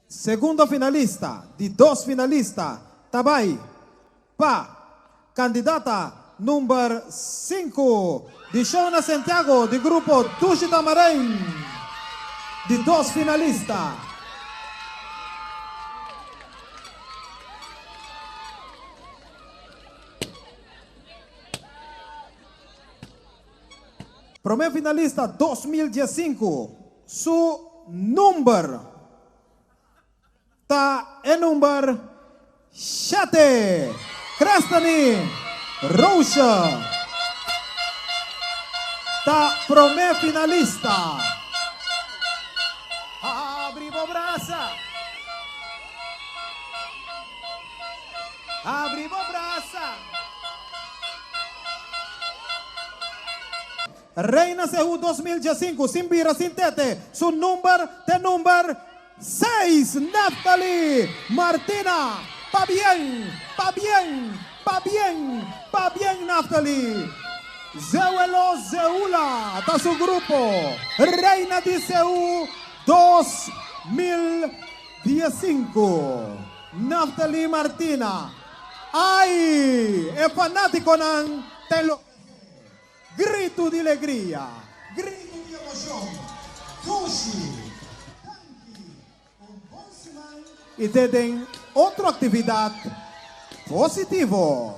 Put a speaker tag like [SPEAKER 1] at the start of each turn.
[SPEAKER 1] Segundo finalista, de 2 finalistas, Tabay, candidata número 5, de Shona Santiago, de grupo Tushita Marén, de 2 finalistas. Primer finalista 2015, su número está en número 7, Krestani Rocha. Está primer finalista.
[SPEAKER 2] Abrivo brasa. Abrivo brasa.
[SPEAKER 1] Reina Ceú 2015, sin vira, sin tete, su número 6, Naftali Martina. Pa bien, Naftali. Zeuelo Zeula, está su grupo. Reina de Ceú 2015. Naftali Martina. Ay, es fanático nan telo. Grito de alegría, grito de emoción. Tushi, y tienen otra actividad positivo.